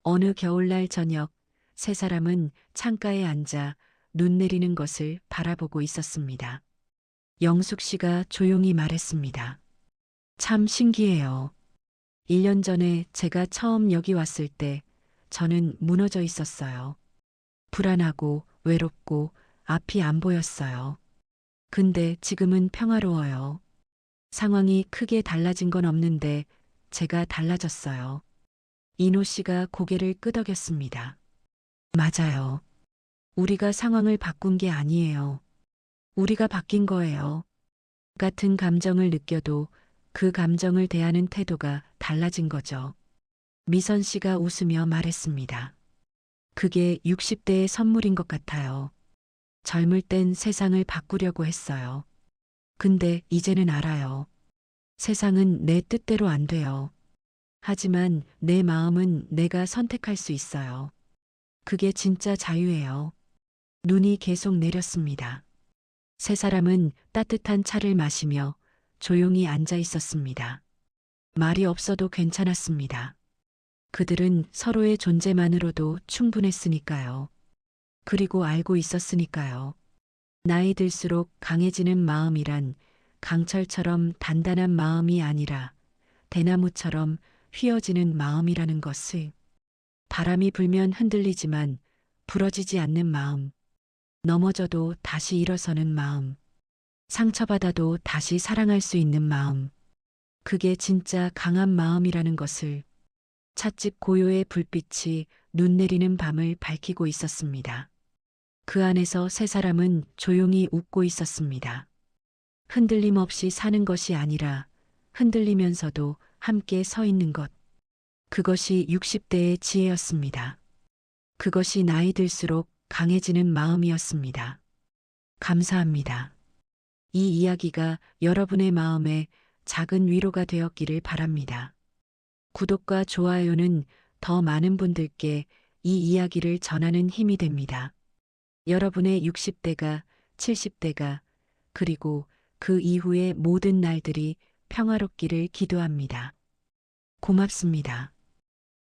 어느 겨울날 저녁, 세 사람은 창가에 앉아 눈 내리는 것을 바라보고 있었습니다. 영숙 씨가 조용히 말했습니다. 참 신기해요. 1년 전에 제가 처음 여기 왔을 때 저는 무너져 있었어요. 불안하고 외롭고 앞이 안 보였어요. 근데 지금은 평화로워요. 상황이 크게 달라진 건 없는데 제가 달라졌어요. 이노 씨가 고개를 끄덕였습니다. 맞아요. 우리가 상황을 바꾼 게 아니에요. 우리가 바뀐 거예요. 같은 감정을 느껴도 그 감정을 대하는 태도가 달라진 거죠. 미선 씨가 웃으며 말했습니다. 그게 60대의 선물인 것 같아요. 젊을 땐 세상을 바꾸려고 했어요. 근데 이제는 알아요. 세상은 내 뜻대로 안 돼요. 하지만 내 마음은 내가 선택할 수 있어요. 그게 진짜 자유예요. 눈이 계속 내렸습니다. 세 사람은 따뜻한 차를 마시며 조용히 앉아 있었습니다. 말이 없어도 괜찮았습니다. 그들은 서로의 존재만으로도 충분했으니까요. 그리고 알고 있었으니까요. 나이 들수록 강해지는 마음이란 강철처럼 단단한 마음이 아니라 대나무처럼 휘어지는 마음이라는 것을. 바람이 불면 흔들리지만 부러지지 않는 마음. 넘어져도 다시 일어서는 마음. 상처받아도 다시 사랑할 수 있는 마음. 그게 진짜 강한 마음이라는 것을. 찻집 고요의 불빛이 눈 내리는 밤을 밝히고 있었습니다. 그 안에서 세 사람은 조용히 웃고 있었습니다. 흔들림 없이 사는 것이 아니라 흔들리면서도 함께 서 있는 것. 그것이 60대의 지혜였습니다. 그것이 나이 들수록 강해지는 마음이었습니다. 감사합니다. 이 이야기가 여러분의 마음에 작은 위로가 되었기를 바랍니다. 구독과 좋아요는 더 많은 분들께 이 이야기를 전하는 힘이 됩니다. 여러분의 60대가, 70대가, 그리고 그 이후의 모든 날들이 평화롭기를 기도합니다. 고맙습니다.